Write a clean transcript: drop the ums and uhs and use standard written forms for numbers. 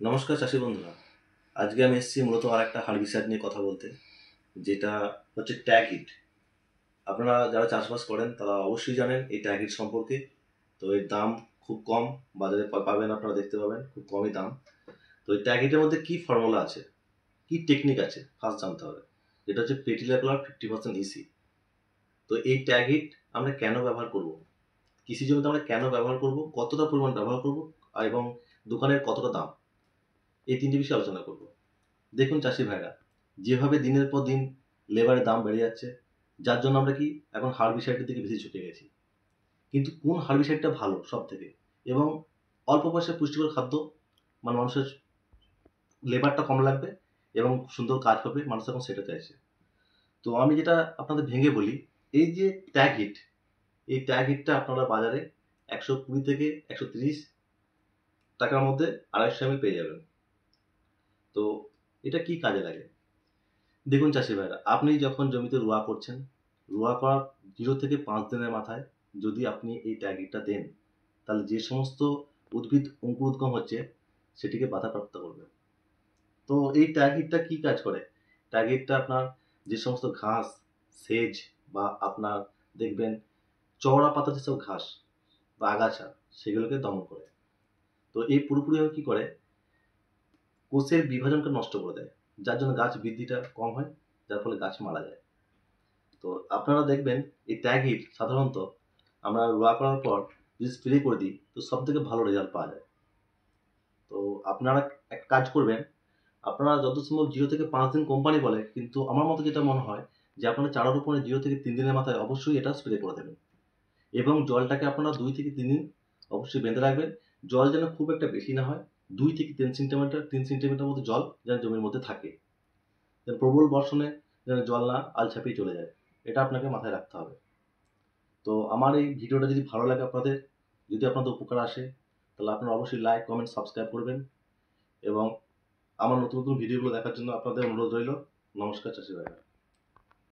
নমস্কার চাষি বন্ধুরা। আজকে আমি এসেছি মূলত আর একটা হার্বিসাইড নিয়ে কথা বলতে, যেটা হচ্ছে ট্যাগ হিট। আপনারা যারা চাষবাস করেন তারা অবশ্যই জানেন এই ট্যাগ হিট সম্পর্কে। তো এর দাম খুব কম, বাজারে পাবেন, আপনারা দেখতে পাবেন খুব কমই দাম। তো এই ট্যাগ হিটের মধ্যে কী ফর্মুলা আছে, কী টেকনিক আছে, ফার্স্ট জানতে হবে। যেটা হচ্ছে পেটিলাকুলার 50% ইসি। তো এই ট্যাগ হিট আমরা কেন ব্যবহার করব, কৃষি জমিতে আমরা কেন ব্যবহার করব, কতটা পরিমাণ ব্যবহার করব, এবং দোকানের কতটা দাম, এই তিনটি বিষয়ে আলোচনা করব। দেখুন চাষি ভাইরা, যেভাবে দিনের পর দিন লেবারের দাম বেড়ে যাচ্ছে, যার জন্য আমরা কি এখন হার্বিসাইডের দিকে বেশি ঝুঁকে গেছি। কিন্তু কোন হার্বিসাইডটা ভালো সব থেকে, এবং অল্প পয়সায় পুষ্টিকর খাদ্য, মানে মানুষের লেবারটা কম লাগবে এবং সুন্দর কাজ হবে, মানুষ এখন সেটা চাইছে। তো আমি যেটা আপনাদের ভেঙে বলি, এই যে ট্যাগ হিট, এই ট্যাগ হিটটা আপনারা বাজারে 120 থেকে 130 টাকার মধ্যে 250 ml পেয়ে যাবেন। তো এটা কি কাজে লাগে দেখুন চাষি ভাইরা, আপনি যখন জমিতে রোয়া করছেন, রোয়া করার 0 থেকে 5 দিনের মাথায় যদি আপনি এই ট্যাগিটটা দেন, তাহলে যে সমস্ত উদ্ভিদ অঙ্কুরোদ্গম হচ্ছে সেটিকে বাধাপ্রাপ্ত করবে। তো এই ট্যাগিটটা কি কাজ করে? ট্যাগিটটা আপনার যে সমস্ত ঘাস, সেজ, বা আপনার দেখবেন চওড়া পাতা যেসব ঘাস বা আগাছা, সেগুলোকে দমন করে। তো এই পুরোপুরিভাবে কি করে, কোষের বিভাজনকে নষ্ট করে দেয়, যার জন্য গাছ বৃদ্ধিটা কম হয়, যার ফলে গাছ মারা যায়। তো আপনারা দেখবেন এই ট্যাগ হিট সাধারণত আমরা রোয়া করার পর যদি স্প্রে করে দিই, তো সব থেকে ভালো রেজাল্ট পাওয়া যায়। তো আপনারা এক কাজ করবেন, আপনারা যত সম্ভব 0 থেকে 5 দিন কোম্পানি বলে, কিন্তু আমার মতে যেটা মনে হয় যে আপনারা চারা রোপণের 0 থেকে 3 দিনের মাথায় অবশ্যই এটা স্প্রে করে দেবেন, এবং জলটাকে আপনারা 2 থেকে 3 দিন অবশ্যই বেঁধে রাখবেন। জল যেন খুব একটা বেশি না হয়, 2 থেকে 3 সেন্টিমিটার মতো জল যেন জমির মধ্যে থাকে, যেন প্রবল বর্ষণে যেন জল না আল ছাপিয়ে চলে যায়, এটা আপনাকে মাথায় রাখতে হবে। তো আমার এই ভিডিওটা যদি ভালো লাগে আপনাদের, যদি আপনাদের উপকার আসে, তাহলে আপনারা অবশ্যই লাইক, কমেন্ট, সাবস্ক্রাইব করবেন, এবং আমার নতুন নতুন ভিডিওগুলো দেখার জন্য আপনাদের অনুরোধ রইল। নমস্কার চাষি ভাইরা।